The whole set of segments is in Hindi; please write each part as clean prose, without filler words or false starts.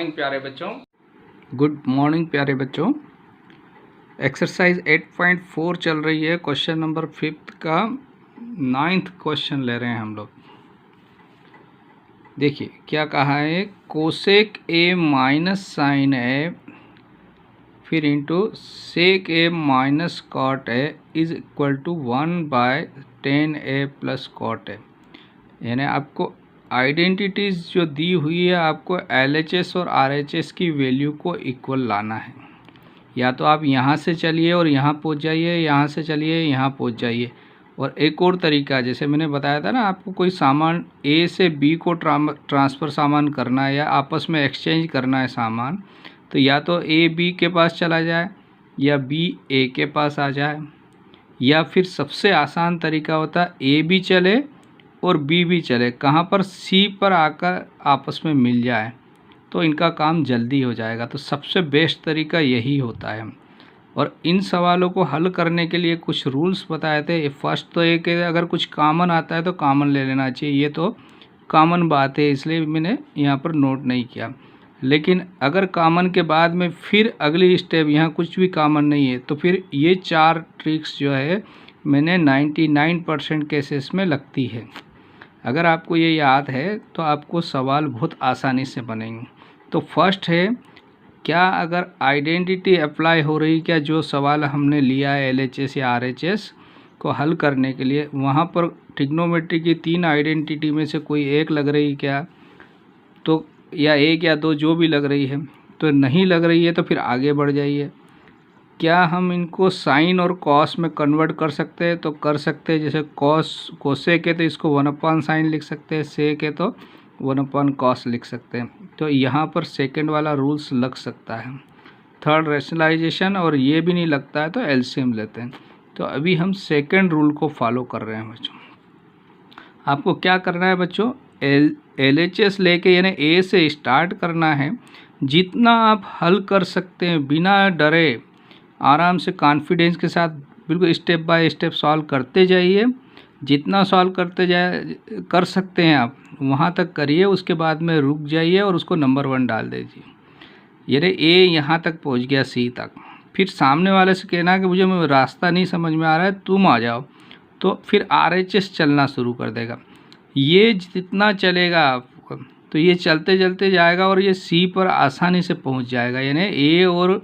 मॉर्निंग प्यारे बच्चों। गुड मॉर्निंग प्यारे बच्चों। एक्सरसाइज 8.4 चल रही है। क्वेश्चन नंबर 5 का 9th क्वेश्चन ले रहे हैं हम लोग। देखिए क्या कहा है, cosec A minus sine A फिर into sec A minus cot A is equal to 1/10 a plus cot A. यानी आपको आइडेंटिटीज़ जो दी हुई है, आपको LHS और RHS की वैल्यू को इक्वल लाना है। या तो आप यहाँ से चलिए और यहाँ पहुँच जाइए, यहाँ से चलिए यहाँ पहुँच जाइए। और एक और तरीका, जैसे मैंने बताया था ना, आपको कोई सामान A से B को ट्रांसफ़र सामान करना है या आपस में एक्सचेंज करना है सामान, तो या तो A B के पास चला जाए या B A के पास आ जाए, या फिर सबसे आसान तरीका होता है A भी चले और बी भी चले, कहाँ पर सी पर आकर आपस में मिल जाए तो इनका काम जल्दी हो जाएगा। तो सबसे बेस्ट तरीका यही होता है। और इन सवालों को हल करने के लिए कुछ रूल्स बताए थे। फर्स्ट तो एक है, अगर कुछ कॉमन आता है तो कॉमन ले लेना चाहिए, ये तो कॉमन बात है इसलिए मैंने यहाँ पर नोट नहीं किया। लेकिन अगर कॉमन के बाद में फिर अगली स्टेप यहाँ कुछ भी कॉमन नहीं है, तो फिर ये 4 ट्रिक्स जो है मैंने 99% केसेस में लगती है। अगर आपको ये याद है तो आपको सवाल बहुत आसानी से बनेंगे। तो फर्स्ट है, क्या अगर आइडेंटिटी अप्लाई हो रही, क्या जो सवाल हमने लिया है LHS या RHS को हल करने के लिए, वहाँ पर ट्रिग्नोमेट्री की 3 आइडेंटिटी में से कोई एक लग रही क्या, तो या एक या दो जो भी लग रही है, तो नहीं लग रही है तो फिर आगे बढ़ जाइए। क्या हम इनको साइन और कॉस में कन्वर्ट कर सकते हैं, तो कर सकते हैं। जैसे कोसेक है तो इसको 1/sin लिख सकते हैं, सेक है तो 1/cos लिख सकते हैं। तो यहाँ पर सेकंड वाला रूल्स लग सकता है। थर्ड रैशनलाइजेशन, और ये भी नहीं लगता है तो एलसीएम लेते हैं। तो अभी हम सेकंड रूल को फॉलो कर रहे हैं बच्चों। आपको क्या करना है बच्चों, LHS लेके यानी A से स्टार्ट करना है। जितना आप हल कर सकते हैं बिना डरे, आराम से कॉन्फिडेंस के साथ बिल्कुल स्टेप बाय स्टेप सॉल्व करते जाइए। जितना सॉल्व कर सकते हैं आप वहाँ तक करिए, उसके बाद में रुक जाइए और उसको नंबर 1 डाल दीजिए। यानी A यहाँ तक पहुँच गया, C तक। फिर सामने वाले से कहना कि मुझे रास्ता नहीं समझ में आ रहा है, तुम आ जाओ। तो फिर RHS चलना शुरू कर देगा। ये जितना चलेगा आपको, तो ये चलते चलते जाएगा और ये C पर आसानी से पहुँच जाएगा। यानी A और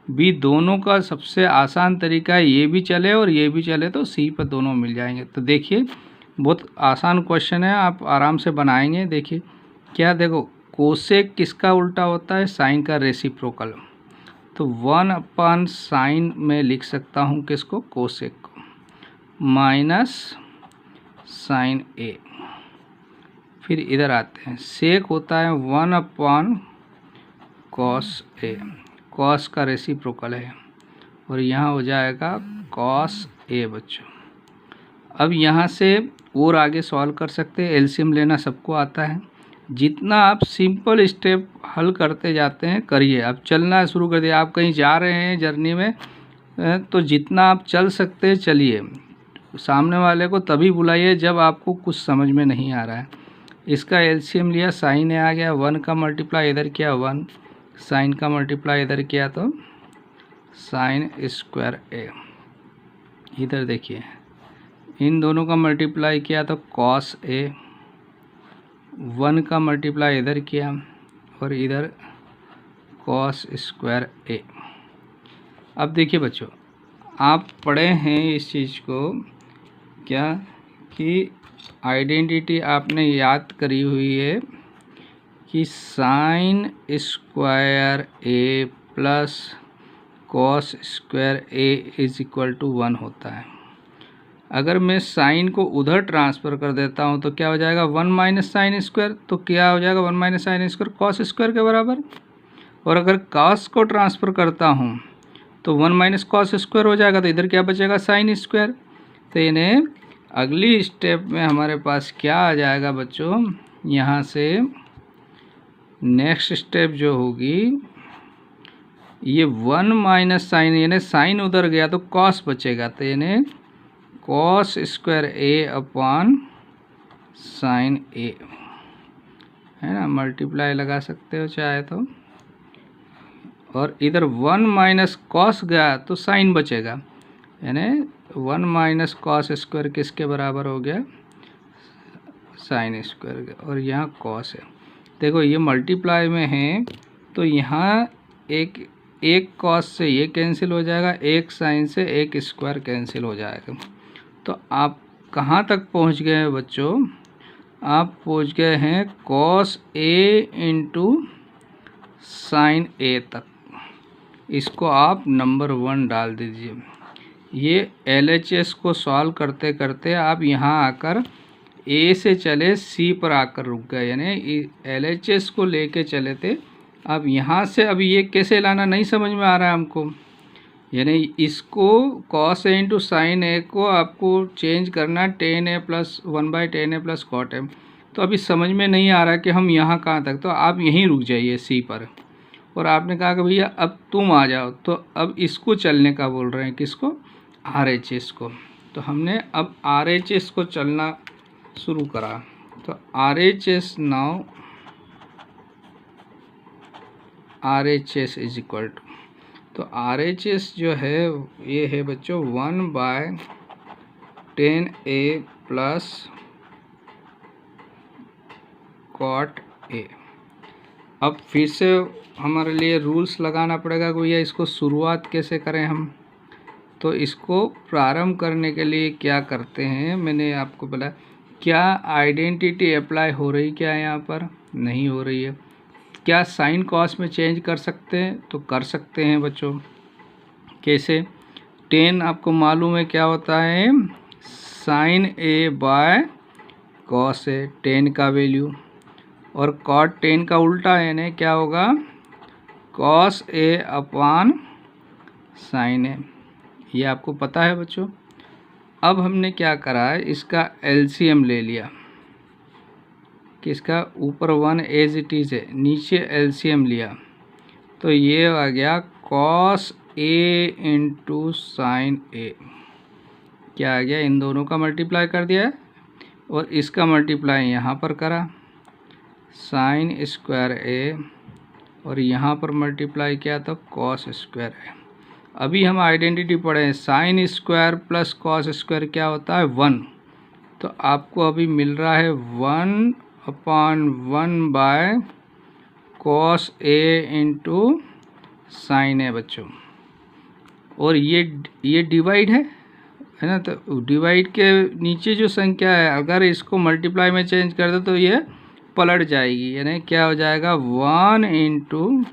B दोनों का सबसे आसान तरीका है, ये भी चले और ये भी चले तो C पर दोनों मिल जाएंगे। तो देखिए बहुत आसान क्वेश्चन है, आप आराम से बनाएंगे। देखिए क्या, देखो कोसेक किसका उल्टा होता है, साइन का रेसिप्रोकल। तो 1/sin में लिख सकता हूँ किसको, कोसेक को, माइनस साइन A। फिर इधर आते हैं, सेक होता है 1/cos A, कॉस का रेसिप्रोकल है, और यहाँ हो जाएगा cos A बच्चों। अब यहाँ से और आगे सॉल्व कर सकते हैं, एलसीएम लेना सबको आता है। जितना आप सिंपल स्टेप हल करते जाते हैं करिए। अब चलना शुरू कर दिया, आप कहीं जा रहे हैं जर्नी में, तो जितना आप चल सकते हैं चलिए। सामने वाले को तभी बुलाइए जब आपको कुछ समझ में नहीं आ रहा है। इसका एलसीएम लिया, साइन आ गया, 1 का मल्टीप्लाई इधर किया 1, साइन का मल्टीप्लाई इधर किया तो साइन स्क्वायर A। इधर देखिए इन दोनों का मल्टीप्लाई किया तो cos A, 1 का मल्टीप्लाई इधर किया और इधर cos स्क्वायर A। अब देखिए बच्चों, आप पढ़े हैं इस चीज़ को क्या, कि आइडेंटिटी आपने याद करी हुई है कि sine square A plus cos square A is equal to 1 होता है। अगर मैं साइन को उधर ट्रांसफ़र कर देता हूँ तो क्या हो जाएगा, 1 - साइन स्क्वायर। तो क्या हो जाएगा, 1 - साइन स्क्वायर कॉस स्क्वायर के बराबर। और अगर कॉस को ट्रांसफ़र करता हूँ तो 1 - कॉस स्क्वायर हो जाएगा, तो इधर क्या बचेगा, साइन स्क्वायर। तो इन्हें अगली स्टेप में हमारे पास क्या आ जाएगा बच्चों, यहाँ से नेक्स्ट स्टेप जो होगी, ये 1 - साइन, यानी साइन उधर गया तो कॉस बचेगा, तो यानी कॉस स्क्वायर A/sin A है ना। मल्टीप्लाई लगा सकते हो चाहे तो। और इधर 1 माइनस कॉस गया तो साइन बचेगा, यानी 1 माइनस कॉस स्क्वायर किसके बराबर हो गया, साइन स्क्वायर, और यहाँ कॉस है। देखो ये मल्टीप्लाई में है तो यहाँ एक कॉस से ये कैंसिल हो जाएगा, एक साइन से एक स्क्वायर कैंसिल हो जाएगा। तो आप कहाँ तक पहुँच गए हैं बच्चों, आप पहुँच गए हैं कॉस ए इंटू साइन ए तक। इसको आप नंबर 1 डाल दीजिए। ये LHS को सॉल्व करते करते आप यहाँ आकर ए से चले सी पर आकर रुक गए, यानी LHS को लेके चले थे। अब यहाँ से अभी ये कैसे लाना नहीं समझ में आ रहा है हमको, यानी इसको cos a इंटू साइन ए को आपको चेंज करना tan a plus 1/tan a plus cot a। तो अभी समझ में नहीं आ रहा कि हम यहाँ कहाँ तक, तो आप यहीं रुक जाइए सी पर। और आपने कहा कि भैया अब तुम आ जाओ, तो अब इसको चलने का बोल रहे हैं, किसको, RHS को। तो हमने अब RHS को चलना शुरू करा। तो RHS now RHS is equal to, तो RHS जो है ये है बच्चों 1/tan a plus cot a। अब फिर से हमारे लिए रूल्स लगाना पड़ेगा कि भैया इसको शुरुआत कैसे करें हम। तो इसको प्रारंभ करने के लिए क्या करते हैं, मैंने आपको बोला क्या आइडेंटिटी अप्लाई हो रही, क्या यहाँ पर नहीं हो रही है। क्या साइन कॉस में चेंज कर सकते हैं, तो कर सकते हैं बच्चों। कैसे, tan आपको मालूम है क्या होता है, sine A by cos A, tan का वैल्यू, और cot tan का उल्टा है, यानी क्या होगा, cos A upon sine A. ये आपको पता है बच्चों। अब हमने क्या करा है, इसका LCM ले लिया, कि इसका ऊपर 1 एज इट इज़ है, नीचे LCM लिया, तो ये आ गया कॉस ए इंटू साइन ए। क्या आ गया, इन दोनों का मल्टीप्लाई कर दिया है और इसका मल्टीप्लाई यहाँ पर करा, साइन स्क्वायर ए, और यहाँ पर मल्टीप्लाई किया तो कॉस स्क्वायर ए। अभी हम आइडेंटिटी पढ़े हैं, sine square plus cos square क्या होता है, 1। तो आपको अभी मिल रहा है 1/1 by cos A into sine A बच्चों। और ये डिवाइड है ना, तो डिवाइड के नीचे जो संख्या है अगर इसको मल्टीप्लाई में चेंज कर दो तो ये पलट जाएगी, यानी क्या हो जाएगा, 1 into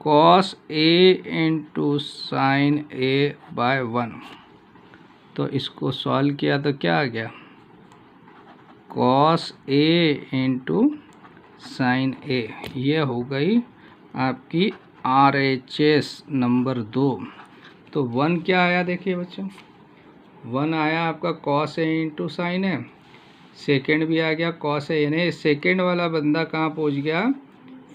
cos A into sine A bye 1। तो इसको सॉल्व किया तो क्या आ गया, cos A into sine A. ये हो गई आपकी RHS नंबर 2। तो 1 क्या आया, देखिए बच्चों, 1 आया आपका cos A into sine A. Second भी आ गया कॉस ए, यानी सेकेंड वाला बंदा कहाँ पहुँच गया,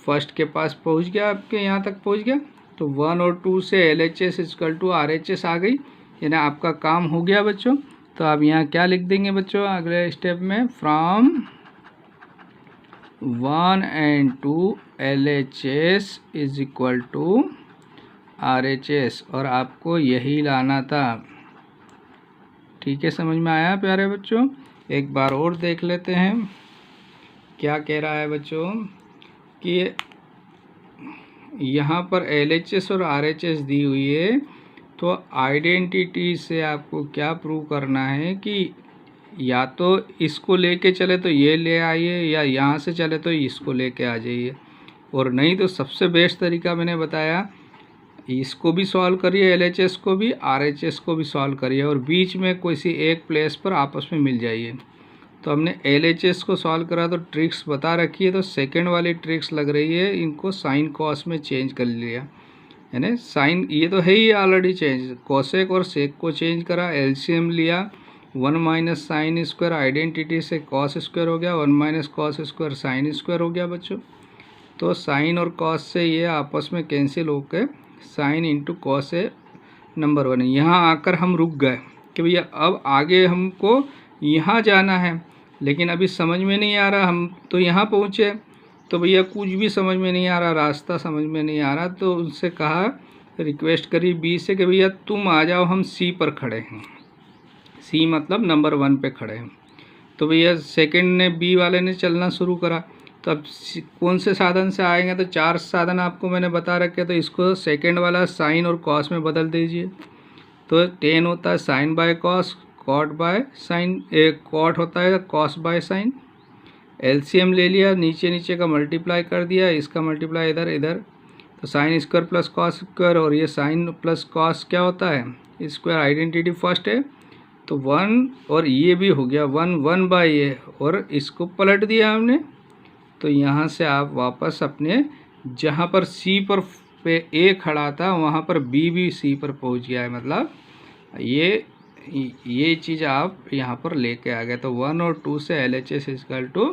फर्स्ट के पास पहुँच गया, आपके यहाँ तक पहुँच गया। तो 1 और 2 से LHS इक्वल टू RHS आ गई, यानी आपका काम हो गया बच्चों। तो आप यहाँ क्या लिख देंगे बच्चों अगले स्टेप में, from 1 and 2 LHS is equal to RHS, और आपको यही लाना था। ठीक है, समझ में आया प्यारे बच्चों। एक बार और देख लेते हैं क्या कह रहा है बच्चों, कि यहाँ पर LHS और RHS दी हुई है, तो आइडेंटिटी से आपको क्या प्रूव करना है कि या तो इसको लेके चले तो ये ले आइए, या यहाँ से चले तो इसको लेके आ जाइए, और नहीं तो सबसे बेस्ट तरीका मैंने बताया, इसको भी सॉल्व करिए, LHS को भी, RHS को भी सॉल्व करिए, और बीच में कोई सी एक प्लेस पर आपस में मिल जाइए। तो हमने LHS को सॉल्व करा तो ट्रिक्स बता रखी है, तो सेकंड वाली ट्रिक्स लग रही है, इनको साइन कॉस में चेंज कर लिया, यानी साइन ये तो है ही ऑलरेडी चेंज, कोसेक और सेक को चेंज करा, LCM लिया, 1 माइनस साइन स्क्वायर, आइडेंटिटी से कॉस स्क्वायर हो गया, 1 minus cos square sine square हो गया बच्चों। तो साइन और कॉस से ये आपस में कैंसिल होकर साइन इंटू कॉस है नंबर 1। यहाँ आकर हम रुक गए कि भैया अब आगे हमको यहाँ जाना है, लेकिन अभी समझ में नहीं आ रहा, हम तो यहाँ पहुँचे, तो भैया कुछ भी समझ में नहीं आ रहा, रास्ता समझ में नहीं आ रहा, तो उनसे कहा, रिक्वेस्ट करी बी से कि भैया तुम आ जाओ, हम सी पर खड़े हैं। सी मतलब नंबर 1 पे खड़े हैं। तो भैया सेकंड ने, बी वाले ने चलना शुरू करा। तो अब कौन से साधन से आएंगे, तो 4 साधन आपको मैंने बता रखे, तो इसको सेकंड वाला साइन और कॉस में बदल दीजिए। तो टेन होता है sine by cos, cot by sine, एक कॉट होता है कॉस बाय साइन। एलसीएम ले लिया, नीचे नीचे का मल्टीप्लाई कर दिया, इसका मल्टीप्लाई इधर इधर, तो sine square plus cos square, और ये साइन प्लस कॉस क्या होता है, स्क्वायर आइडेंटिटी फर्स्ट है, तो 1, और ये भी हो गया 1 बाय ए, और इसको पलट दिया हमने। तो यहाँ से आप वापस अपने जहाँ पर सी पर पे ए खड़ा था वहाँ पर बी भी सी पर पहुँच गया है, मतलब ये चीज़ आप यहाँ पर लेके आ गए। तो 1 और 2 से LHS इक्वल टू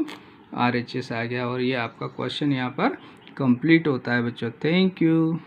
RHS आ गया, और ये आपका क्वेश्चन यहाँ पर कंप्लीट होता है बच्चों। Thank you.